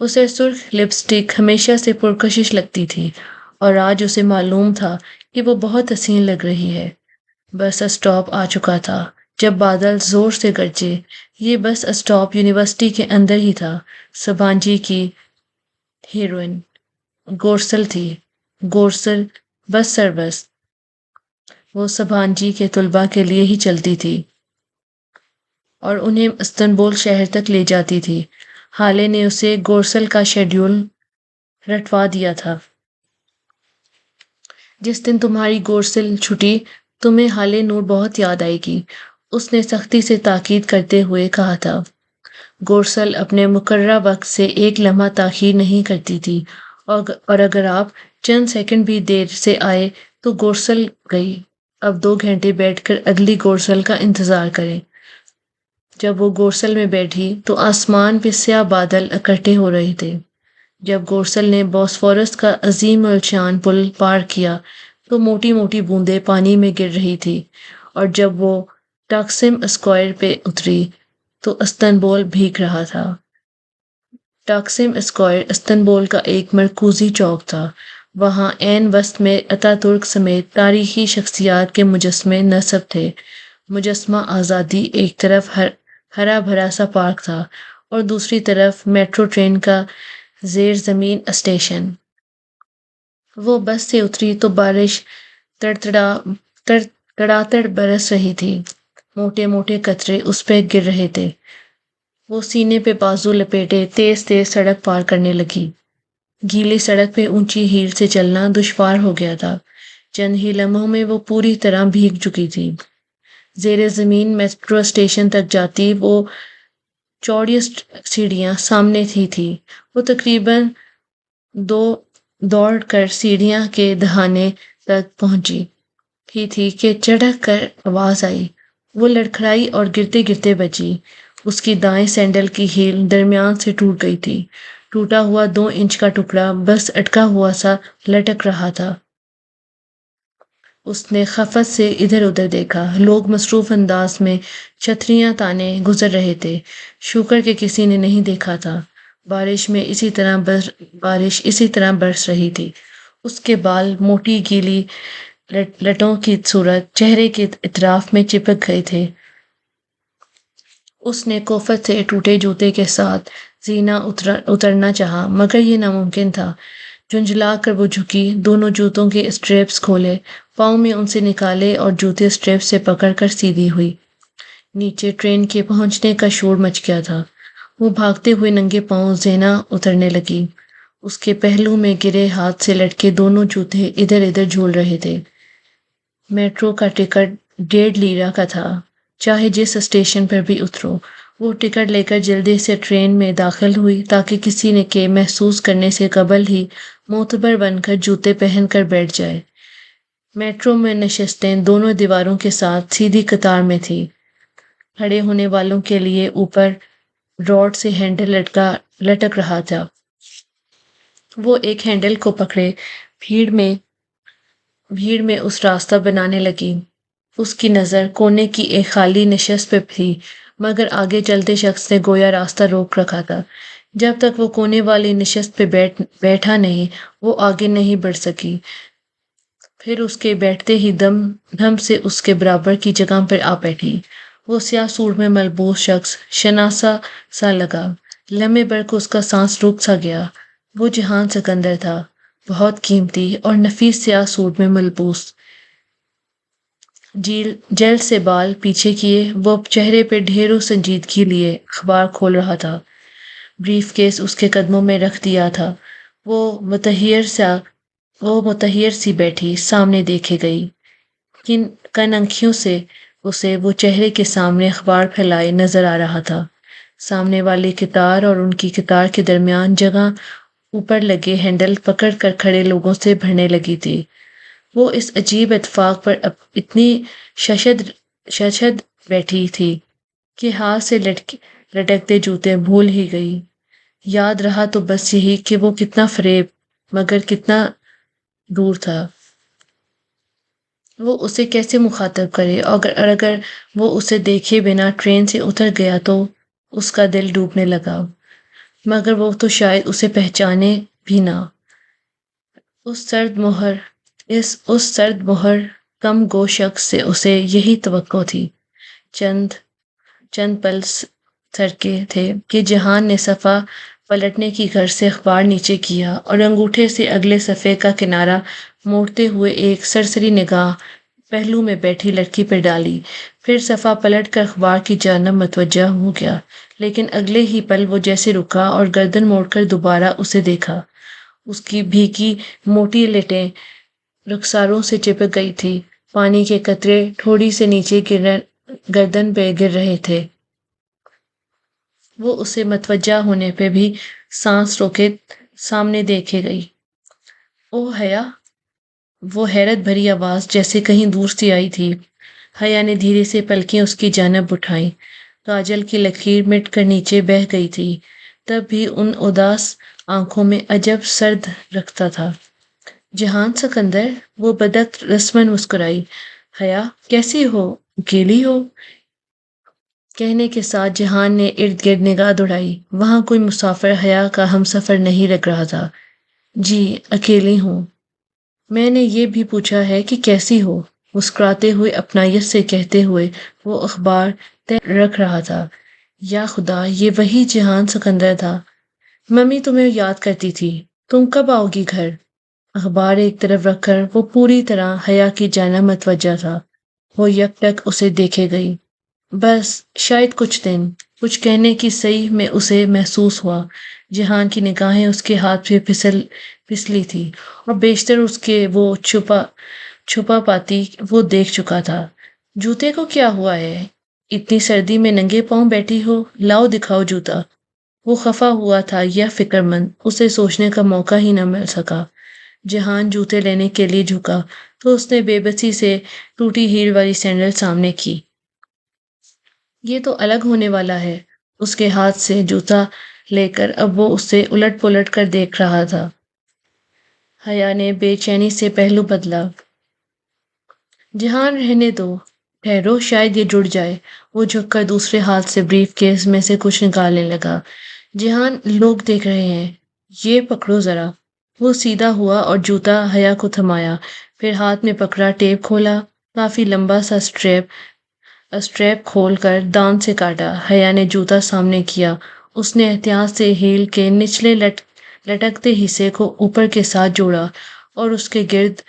اسے سرخ لپسٹک ہمیشہ سے پرکشش لگتی تھی اور آج اسے معلوم تھا کہ وہ بہت حسین لگ رہی ہے۔ بس اسٹاپ آ چکا تھا جب بادل زور سے گرجے۔ یہ بس اسٹاپ یونیورسٹی کے اندر ہی تھا۔ سبانجی کی ہیروئن گورسل تھی۔ گورسل بس سروس، وہ سبانجی کے طلباء کے لیے ہی چلتی تھی اور انہیں استنبول شہر تک لے جاتی تھی۔ حالے نے اسے گورسل کا شیڈیول رٹوا دیا تھا۔ جس دن تمہاری گورسل چھٹی تمہیں حالے نور بہت یاد آئے گی، اس نے سختی سے تاکید کرتے ہوئے کہا تھا۔ گورسل اپنے مقررہ وقت سے 1 لمحہ تاخیر نہیں کرتی تھی اور اگر آپ چند سیکنڈ بھی دیر سے آئے تو گورسل گئی۔ اب 2 گھنٹے بیٹھ کر اگلی گورسل کا انتظار کریں۔ جب وہ گورسل میں بیٹھی تو آسمان پہ سیاہ بادل اکٹھے ہو رہے تھے۔ جب گورسل نے بوسفورس کا عظیم الشان پل پار کیا تو موٹی موٹی بوندیں پانی میں گر رہی تھی اور جب وہ ٹاکسم اسکوائر پہ اتری تو استنبول بھیگ رہا تھا۔ ٹاکسم اسکوائر استنبول کا ایک مرکوزی چوک تھا۔ وہاں عین وسط میں اتا ترک سمیت تاریخی شخصیات کے مجسمے نصب تھے۔ مجسمہ آزادی ایک طرف ہرا بھرا سا پارک تھا اور دوسری طرف میٹرو ٹرین کا زیر زمین اسٹیشن۔ وہ بس سے اتری تو بارش تڑاتڑ برس رہی تھی۔ موٹے موٹے قطرے اس پہ گر رہے تھے۔ وہ سینے پہ بازو لپیٹے تیز تیز سڑک پار کرنے لگی۔ گیلی سڑک پہ اونچی ہیل سے چلنا دشوار ہو گیا تھا۔ چند ہی لمحوں میں وہ پوری طرح بھیگ چکی تھی۔ زیر زمین میٹرو اسٹیشن تک جاتی وہ چوڑی سیڑھیاں سامنے ہی تھی۔ وہ تقریباً دوڑ کر سیڑھیاں کے دہانے تک پہنچی ہی تھی کہ چڑھک کر آواز آئی۔ وہ لڑکھڑائی اور گرتے گرتے بچی۔ اس کی دائیں سینڈل کی ہیل درمیان سے ٹوٹ گئی تھی۔ ٹوٹا ہوا 2 انچ کا ٹکڑا بس اٹکا ہوا سا لٹک رہا تھا۔ اس نے خفت سے ادھر ادھر دیکھا۔ لوگ مصروف انداز میں چھتریاں تانے گزر رہے تھے۔ شکر کہ کسی نے نہیں دیکھا تھا۔ بارش اسی طرح برس رہی تھی۔ اس کے بال موٹی گیلی لٹوں کی صورت چہرے کے اطراف میں چپک گئے تھے۔ اس نے کوفت سے ٹوٹے جوتے کے ساتھ زینہ اترنا چاہا مگر یہ ناممکن تھا۔ جھنجھلا کر وہ جھکی، دونوں جوتوں کے اسٹریپس کھولے، پاؤں میں ان سے نکالے اور جوتے اسٹریپ سے پکڑ کر سیدھی ہوئی۔ نیچے ٹرین کے پہنچنے کا شور مچ گیا تھا۔ وہ بھاگتے ہوئے ننگے پاؤں زینہ اترنے لگی۔ اس کے پہلو میں گرے ہاتھ سے لٹکے دونوں جوتے ادھر ادھر جھول رہے تھے۔ میٹرو کا ٹکٹ 1.5 لیرہ کا تھا، چاہے جس اسٹیشن پر بھی اترو۔ وہ ٹکٹ لے کر جلدی سے ٹرین میں داخل ہوئی تاکہ کسی نے کے محسوس کرنے سے قبل ہی معتبر بن کر جوتے پہن کر بیٹھ جائے۔ میٹرو میں نشستیں دونوں دیواروں کے ساتھ سیدھی قطار میں تھی۔ کھڑے ہونے والوں کے لیے اوپر راڈ سے ہینڈل لٹک رہا تھا۔ وہ ایک ہینڈل کو پکڑے بھیڑ میں اس راستہ بنانے لگی۔ اس کی نظر کونے کی ایک خالی نشست پہ تھی مگر آگے چلتے شخص نے گویا راستہ روک رکھا تھا۔ جب تک وہ کونے والی نشست پہ بیٹھا نہیں وہ آگے نہیں بڑھ سکی۔ پھر اس کے بیٹھتے ہی دم سے اس کے برابر کی جگہ پر آ بیٹھی۔ وہ سیاہ سوٹ میں ملبوس شخص شناسا سا لگا۔ لمحے بھر کو اس کا سانس رک سا گیا۔ وہ جہان سکندر تھا، بہت قیمتی اور نفیس سیاہ سوٹ میں ملبوس۔ جیل سے بال پیچھے کیے وہ چہرے پہ ڈھیروں سنجیدگی لیے اخبار کھول رہا تھا۔ بریف کیس اس کے قدموں میں رکھ دیا تھا۔ وہ متحیر سی بیٹھی سامنے دیکھے گئی۔ کن انکھیوں سے اسے وہ چہرے کے سامنے اخبار پھیلائے نظر آ رہا تھا۔ سامنے والی قطار اور ان کی قطار کے درمیان جگہ اوپر لگے ہینڈل پکڑ کر کھڑے لوگوں سے بھرنے لگی تھی۔ وہ اس عجیب اتفاق پر اتنی ششد بیٹھی تھی کہ ہاتھ سے لٹکتے جوتے بھول ہی گئی۔ یاد رہا تو بس یہی کہ وہ کتنا فریب مگر کتنا دور تھا۔ وہ اسے کیسے مخاطب کرے اور اگر وہ اسے دیکھے بنا ٹرین سے اتر گیا تو اس کا دل ڈوبنے لگا۔ مگر وہ تو شاید اسے پہچانے بھی نہ۔ اس سرد مہر کم گو شخص سے اسے یہی توقع تھی۔ چند پل سرکے تھے کہ جہان نے صفحہ پلٹنے کی غرض سے اخبار نیچے کیا اور انگوٹھے سے اگلے صفحے کا کنارہ موڑتے ہوئے ایک سرسری نگاہ پہلو میں بیٹھی لڑکی پر ڈالی، پھر صفحہ پلٹ کر اخبار کی جانب متوجہ ہو گیا، لیکن اگلے ہی پل وہ جیسے رکا اور گردن موڑ کر دوبارہ اسے دیکھا۔ اس کی بھیگی موٹی لٹیں رخساروں سے چپک گئی تھی، پانی کے قطرے تھوڑی سے نیچے گردن پہ گر رہے تھے۔ وہ اسے متوجہ ہونے پہ بھی سانس روکے سامنے دیکھے گئی۔ او حیا! وہ حیرت بھری آواز جیسے کہیں دور سے آئی تھی۔ حیا نے دھیرے سے پلکیں اس کی جانب اٹھائیں۔ کاجل کی لکیر مٹ کر نیچے بہہ گئی تھی، تب بھی ان اداس آنکھوں میں عجب سرد رکھتا تھا۔ جہان سکندر! وہ بدک رسماً مسکرائی۔ حیا کیسی ہو؟ اکیلی ہو؟ کہنے کے ساتھ جہان نے ارد گرد نگاہ دوڑائی۔ وہاں کوئی مسافر حیا کا ہم سفر نہیں لگ رہا تھا۔ جی اکیلی ہوں۔ میں نے یہ بھی پوچھا ہے کہ کیسی ہو؟ مسکراتے ہوئے اپنائیت سے کہتے ہوئے وہ اخبار رکھ رہا تھا۔ یا خدا، یہ وہی جہان سکندر تھا۔ ممی تمہیں یاد کرتی تھی، تم کب آؤ گی گھر؟ اخبار ایک طرف رکھ کر وہ پوری طرح حیا کی جانب متوجہ تھا۔ وہ یک ٹک اسے دیکھے گئی۔ بس شاید کچھ دن۔ کچھ کہنے کی صحیح میں اسے محسوس ہوا۔ جہان کی نگاہیں اس کے ہاتھ پہ پھسلی تھی اور بیشتر اس کے وہ چھپا پاتی وہ دیکھ چکا تھا۔ جوتے کو کیا ہوا ہے؟ اتنی سردی میں ننگے پاؤں بیٹھی ہو، لاؤ دکھاؤ جوتا۔ وہ خفا ہوا تھا یا فکر مند، اسے سوچنے کا موقع ہی نہ مل سکا۔ جہان جوتے لینے کے لیے جھکا تو اس نے بے بسی سے ٹوٹی ہیل والی سینڈل سامنے کی۔ یہ تو الگ ہونے والا ہے۔ اس کے ہاتھ سے جوتا لے کر اب وہ اسے الٹ پلٹ کر دیکھ رہا تھا۔ حیا نے بے چینی سے پہلو بدلا۔ جہان رہنے دو، ٹھہرو، شاید یہ جڑ جائے۔ وہ جھک کر دوسرے ہاتھ سے بریف کیس میں سے کچھ نکالنے لگا۔ جہان، لوگ دیکھ رہے ہیں، یہ پکڑو ذرا۔ وہ سیدھا ہوا اور جوتا حیا کو تھمایا، پھر ہاتھ میں پکڑا ٹیپ کھولا۔ کافی لمبا سا اسٹریپ کھول کر دان سے کاٹا۔ حیا نے جوتا سامنے کیا۔ اس نے احتیاط سے ہیل کے نچلے لٹکتے حصے کو اوپر کے ساتھ جوڑا اور اس کے گرد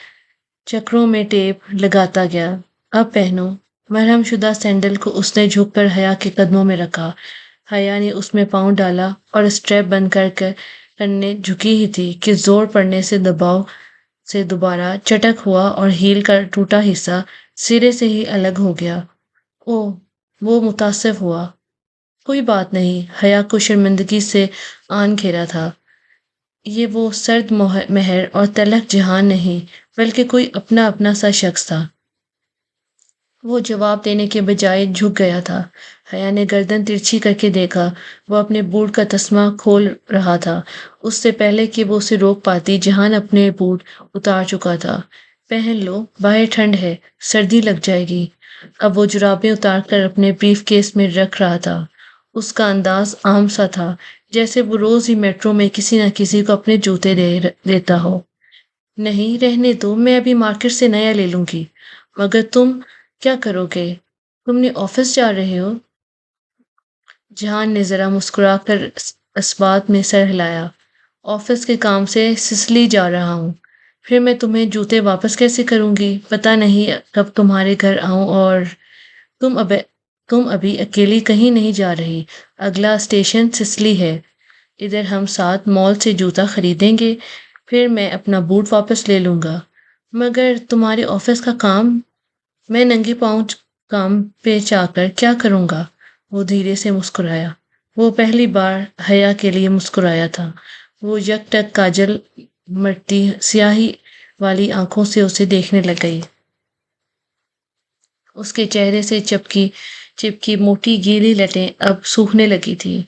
چکروں میں ٹیپ لگاتا گیا۔ اب پہنو۔ مرہم شدہ سینڈل کو اس نے جھک کر حیا کے قدموں میں رکھا۔ حیا نے اس میں پاؤں ڈالا اور اسٹریپ بند کرنے جھکی ہی تھی کہ زور پڑنے سے دباؤ سے دوبارہ چٹک ہوا اور ہیل کا ٹوٹا حصہ سرے سے ہی الگ ہو گیا۔ وہ متاثر ہوا۔ کوئی بات نہیں۔ حیا کو شرمندگی سے آن گھیرا تھا۔ یہ وہ سرد مہر اور تلخ جہان نہیں، بلکہ کوئی اپنا سا شخص تھا۔ وہ جواب دینے کے بجائے جھک گیا تھا۔ حیا نے گردن ترچھی کر کے دیکھا۔ وہ اپنے بوٹ کا تسمہ کھول رہا تھا۔ اس سے پہلے کہ وہ اسے روک پاتی، جہان اپنے بوٹ اتار چکا تھا۔ پہن لو، باہر ٹھنڈ ہے، سردی لگ جائے گی۔ اب وہ جرابیں اتار کر اپنے بریف کیس میں رکھ رہا تھا۔ اس کا انداز عام سا تھا، جیسے وہ روز ہی میٹرو میں کسی نہ کسی کو اپنے جوتے دیتا ہو۔ نہیں، رہنے دو، میں ابھی مارکیٹ سے نیا لے لوں گی۔ مگر تم کیا کرو گے؟ تم نے آفس جا رہے ہو؟ جہان نے ذرا مسکرا کر اثبات میں سر ہلایا۔ آفس کے کام سے سسلی جا رہا ہوں۔ پھر میں تمہیں جوتے واپس کیسے کروں گی؟ پتہ نہیں کب تمہارے گھر آؤں۔ اور تم ابھی اکیلی کہیں نہیں جا رہی۔ اگلا اسٹیشن سسلی ہے۔ ادھر ہم ساتھ مال سے جوتا خریدیں گے، پھر میں اپنا بوٹ واپس لے لوں گا۔ مگر تمہارے آفس کا کام؟ میں ننگے پاؤں کام پہ جا کر کیا کروں گا؟ وہ دھیرے سے مسکرایا۔ وہ پہلی بار حیا کے لیے مسکرایا تھا۔ وہ یک ٹک کاجل مرتی سیاہی والی آنکھوں سے اسے دیکھنے لگ گئی۔ اس کے چہرے سے چپکی موٹی گیلی لٹیں اب سوکھنے لگی تھی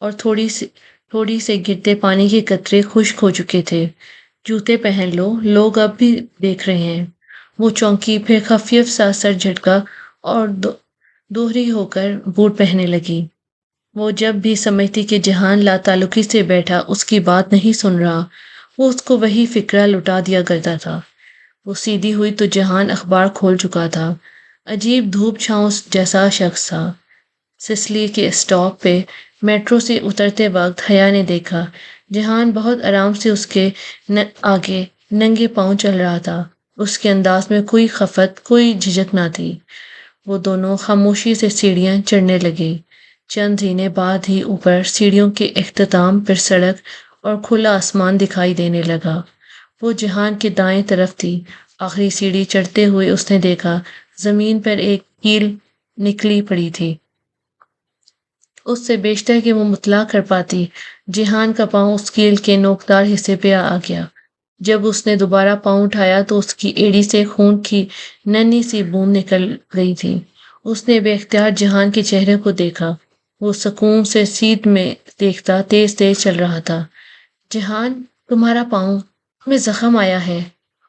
اور تھوڑی سے گرتے پانی کے قطرے خشک ہو چکے تھے۔ جوتے پہن لو، لوگ اب بھی دیکھ رہے ہیں۔ وہ چونکی، پھر خفیف سا سر جھٹکا اور دوہری ہو کر بوٹ پہننے لگی۔ وہ جب بھی سمجھتی کہ جہان لا تعلقی سے بیٹھا اس کی بات نہیں سن رہا، وہ اس کو وہی فکرہ لٹا دیا کرتا تھا۔ وہ سیدھی ہوئی تو جہان اخبار کھول چکا تھا۔ عجیب دھوپ چھاؤں جیسا شخص تھا۔ سسلی کے اسٹاپ پہ میٹرو سے اترتے وقت حیا نے دیکھا جہان بہت آرام سے اس کے آگے ننگے پاؤں چل رہا تھا۔ اس کے انداز میں کوئی خفت، کوئی جھجک نہ تھی۔ وہ دونوں خاموشی سے سیڑھیاں چڑھنے لگے۔ چند زینے بعد ہی اوپر سیڑھیوں کے اختتام پر سڑک اور کھلا آسمان دکھائی دینے لگا۔ وہ جہان کے دائیں طرف تھی۔ آخری سیڑھی چڑھتے ہوئے اس نے دیکھا زمین پر ایک کیل نکلی پڑی تھی۔ اس سے بیشتر کہ وہ مطلع کر پاتی، جہان کا پاؤں اس کیل کے نوکدار حصے پہ آ گیا۔ جب اس نے دوبارہ پاؤں اٹھایا تو اس کی ایڑی سے خون کی ننھی سی بوند نکل گئی تھی۔ اس نے بے اختیار جہان کے چہرے کو دیکھا۔ وہ سکون سے سیدھ میں دیکھتا تیز چل رہا تھا۔ جہان، تمہارا پاؤں میں زخم آیا ہے۔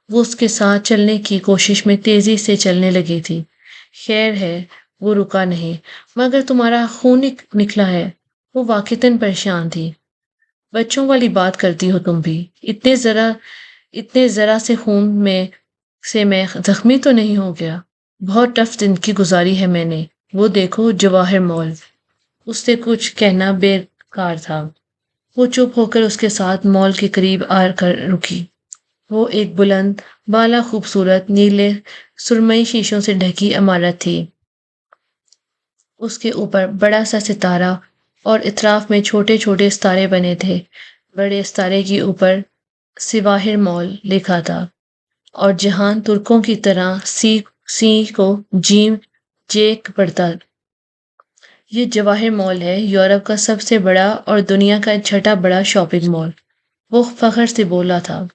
وہ اس کے ساتھ چلنے کی کوشش میں تیزی سے چلنے لگی تھی۔ خیر ہے، وہ رکا نہیں۔ مگر تمہارا خون نکلا ہے۔ وہ واقعتاً پریشان تھی۔ بچوں والی بات کرتی ہو تم بھی؟ اتنے ذرا سے خون میں زخمی تو نہیں ہو گیا؟ بہت ٹف زندگی گزاری ہے میں نے۔ وہ دیکھو جواہر مال۔ اس نے کچھ کہنا بیکار تھا۔ وہ چپ ہو کر اس کے ساتھ مال کے قریب آ کر رکی۔ وہ ایک بلند بالا خوبصورت نیلے سرمئی شیشوں سے ڈھکی عمارت تھی۔ اس کے اوپر بڑا سا ستارہ اور اطراف میں چھوٹے چھوٹے ستارے بنے تھے۔ بڑے ستارے کے اوپر جواہر مال لکھا تھا اور جہان ترکوں کی طرح سی کو جیم جیک پڑھتا۔ یہ جواہر مال ہے، یورپ کا سب سے بڑا اور دنیا کا چھٹا بڑا شاپنگ مال۔ وہ فخر سے بولا تھا۔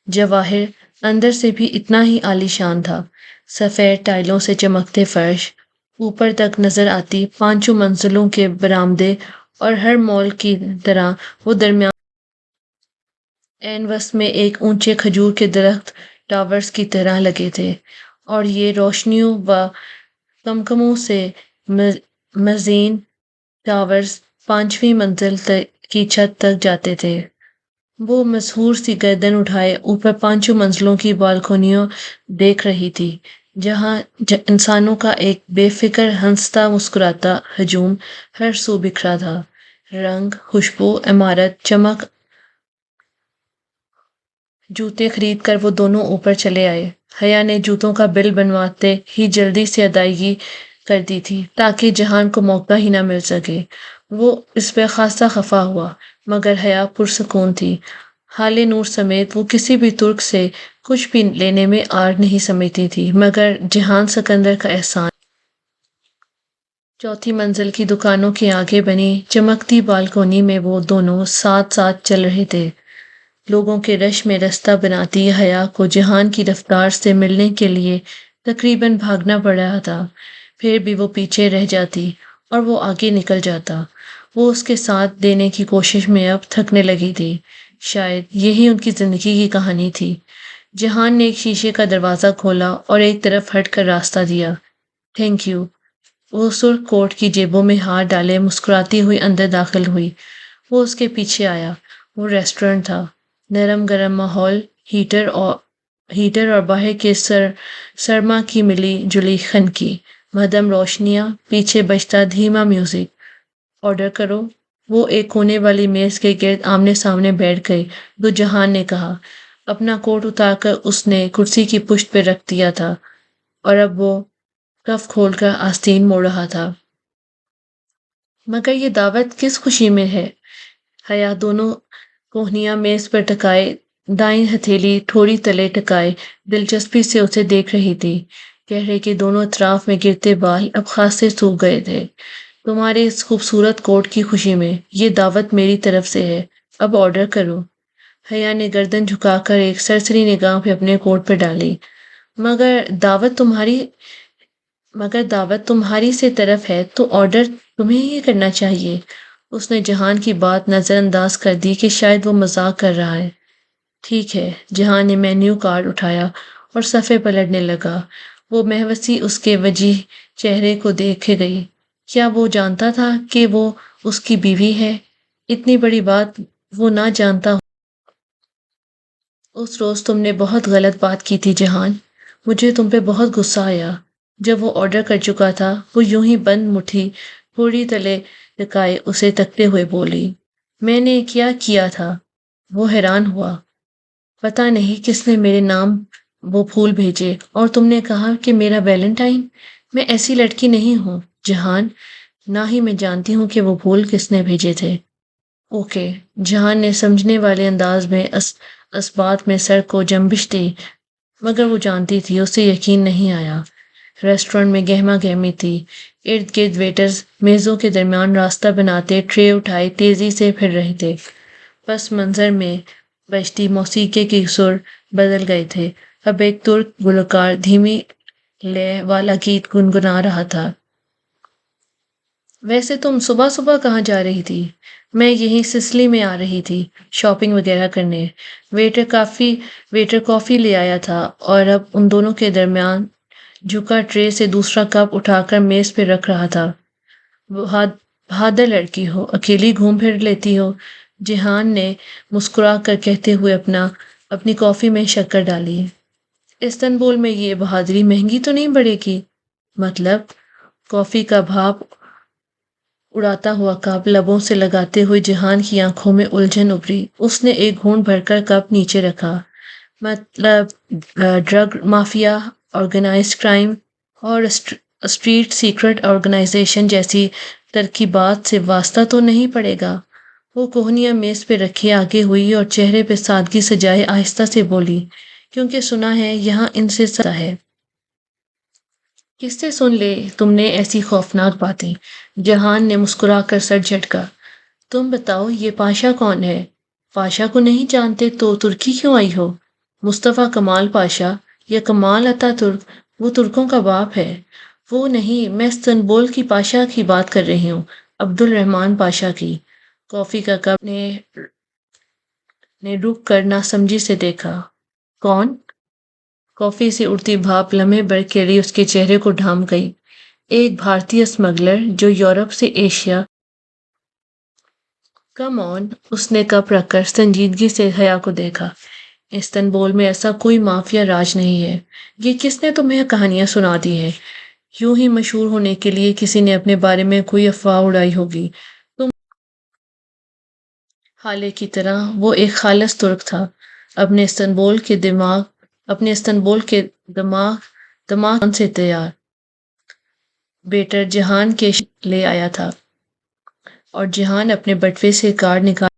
جواہر اندر سے بھی اتنا ہی عالی شان تھا۔ سفید ٹائلوں سے چمکتے فرش، اوپر تک نظر آتی 5 منزلوں کے برآمدے، اور ہر مال کی طرح وہ درمیان وسط میں ایک اونچے کھجور کے درخت ٹاورز کی طرح لگے تھے، اور یہ روشنیوں و کمکموں سے مزین ٹاورز 5ویں منزل کی چھت تک جاتے تھے۔ وہ مسحور سی گردن اٹھائے اوپر 5 منزلوں کی بالکونیوں دیکھ رہی تھی، جہاں انسانوں کا ایک بے فکر ہنستا مسکراتا ہجوم ہر سو بکھرا تھا۔ رنگ، خوشبو، عمارت، چمک۔ جوتے خرید کر وہ دونوں اوپر چلے آئے۔ حیا نے جوتوں کا بل بنواتے ہی جلدی سے ادائیگی کر دی تھی تاکہ جہان کو موقع ہی نہ مل سکے۔ وہ اس پہ خاصا خفا ہوا، مگر حیا پرسکون تھی۔ حال نور سمیت وہ کسی بھی ترک سے کچھ بھی لینے میں آر نہیں سمجھتی تھی، مگر جہان سکندر کا احسان۔ 4تھی منزل کی دکانوں کے آگے بنی چمکتی بالکونی میں وہ دونوں ساتھ ساتھ چل رہے تھے۔ لوگوں کے رش میں رستہ بناتی حیا کو جہان کی رفتار سے ملنے کے لیے تقریباً بھاگنا پڑ رہا تھا۔ پھر بھی وہ پیچھے رہ جاتی اور وہ آگے نکل جاتا۔ وہ اس کے ساتھ دینے کی کوشش میں اب تھکنے لگی تھی۔ شاید یہی ان کی زندگی کی کہانی تھی۔ جہان نے ایک شیشے کا دروازہ کھولا اور ایک طرف ہٹ کر راستہ دیا۔ Thank you. وہ سرخ کوٹ کی جیبوں میں ہاتھ ڈالے مسکراتی ہوئی اندر داخل ہوئی۔ وہ اس کے پیچھے آیا۔ وہ ریسٹورنٹ تھا۔ نرم گرم ماحول، ہیٹر اور باہر کے سرما کی ملی جلی خنکی مدھم روشنیاں، پیچھے بجتا دھیما میوزک۔ آرڈر کرو۔ وہ ایک کونے والی میز کے گرد آمنے سامنے بیٹھ گئے تو جہان نے کہا۔ اپنا کوٹ اتار کر اس نے کرسی کی پشت پہ رکھ دیا تھا اور اب وہ کف کھول کر آستین موڑ رہا تھا۔ مگر یہ دعوت کس خوشی میں ہے؟ حیا دونوں کوہنیاں میز پر ٹکائے، دائیں ہتھیلی ٹھوڑی تلے ٹکائے دلچسپی سے اسے دیکھ رہی تھی۔ چہرے کے دونوں اطراف میں گرتے بال اب خاصے سوکھ گئے تھے۔ تمہارے اس خوبصورت کوٹ کی خوشی میں یہ دعوت میری طرف سے ہے، اب آرڈر کرو۔ حیا نے گردن جھکا کر ایک سرسری نگاہ پہ اپنے کوٹ پہ ڈالی۔ مگر دعوت تمہاری سے طرف ہے تو آرڈر تمہیں ہی کرنا چاہیے۔ اس نے جہان کی بات نظر انداز کر دی کہ شاید وہ مذاق کر رہا ہے۔ ٹھیک ہے۔ جہان نے مینیو کارڈ اٹھایا اور صفحے پلٹنے لگا۔ وہ مہوسی اس کے وجیح چہرے کو دیکھے گئی۔ کیا وہ جانتا تھا کہ وہ اس کی بیوی ہے؟ اتنی بڑی بات وہ نہ جانتا ہو۔ اس روز تم نے بہت غلط بات کی تھی جہان۔ مجھے تم پہ بہت غصہ آیا۔ جب وہ آرڈر کر چکا تھا وہ یوں ہی بند مٹھی پھوڑی تلے ٹکائے اسے تکتے ہوئے بولی۔ میں نے کیا کیا تھا؟ وہ حیران ہوا۔ پتہ نہیں کس نے میرے نام وہ پھول بھیجے اور تم نے کہا کہ میرا ویلنٹائن؟ میں ایسی لڑکی نہیں ہوں جہان، نہ ہی میں جانتی ہوں کہ وہ پھول کس نے بھیجے تھے۔ اوکے۔ جہان نے سمجھنے والے انداز میں اس بات میں سر کو جنبش دی، مگر وہ جانتی تھی اسے یقین نہیں آیا۔ ریسٹورنٹ میں گہما گہمی تھی۔ ارد گرد ویٹرز میزوں کے درمیان راستہ بناتے ٹرے اٹھائے تیزی سے پھر رہے تھے۔ پس منظر میں بجتی موسیقی کے سر بدل گئے تھے۔ اب ایک ترک گلوکار دھیمی لے والا گیت گنگنا رہا تھا۔ ویسے تم صبح صبح کہاں جا رہی تھی؟ میں یہیں سسلی میں آ رہی تھی شاپنگ وغیرہ کرنے۔ ویٹر کافی لے آیا تھا اور اب ان دونوں کے درمیان جھکا ٹرے سے دوسرا کپ اٹھا کر میز پہ رکھ رہا تھا۔ بہادر لڑکی ہو، اکیلی گھوم پھر لیتی ہو، جہان نے مسکرا کر کہتے ہوئے اپنی کافی میں شکر ڈالی۔ استنبول میں یہ بہادری مہنگی تو نہیں پڑے گی؟ مطلب؟ کافی کا بھاپ اڑاتا ہوا کپ لبوں سے لگاتے ہوئے جہان کی آنکھوں میں الجھن ابھری۔ اس نے ایک گھونٹ بھر کر کپ نیچے رکھا۔ مطلب ڈرگ مافیا، آرگنائزڈ کرائم اور اسٹریٹ سیکرٹ آرگنائزیشن جیسی ترکیبات سے واسطہ تو نہیں پڑے گا؟ وہ کوہنیاں میز پہ رکھے آگے ہوئی اور چہرے پہ سادگی سجائے آہستہ سے بولی، کیونکہ سنا ہے یہاں ان سے سزا ہے۔ کس سے سن لے تم نے ایسی خوفناک باتیں؟ جہان نے مسکرا کر سر جھٹکا۔ تم بتاؤ یہ پاشا کون ہے؟ پاشا کو نہیں جانتے تو ترکی کیوں آئی ہو؟ مصطفیٰ کمال پاشا یا کمال اتا ترک، وہ ترکوں کا باپ ہے۔ وہ نہیں، میں استنبول کی پاشا کی بات کر رہی ہوں، عبد الرحمن پاشا کی۔ کافی کا کپ نے رک کر ناسمجھی سے دیکھا۔ کون؟ کافی سے اڑتی بھاپ لمحے بھر کے لیے اس کے چہرے کو ڈھانپ گئی۔ ایک بھارتی اسمگلر جو یورپ سے ایشیا۔ کم آن، اس نے کپ رکھ کر سنجیدگی سے حیا کو دیکھا۔ استنبول میں ایسا کوئی مافیا راج نہیں ہے۔ یہ کس نے تمہیں کہانیاں سنا دی ہیں؟ یوں ہی مشہور ہونے کے لیے کسی نے اپنے بارے میں کوئی افواہ اڑائی ہوگی۔ تم حالے کی طرح وہ ایک خالص ترک تھا۔ اپنے استنبول کے دماغ سے تیار بیٹر جہان کے لے آیا تھا، اور جہان اپنے بٹوے سے کارڈ نکال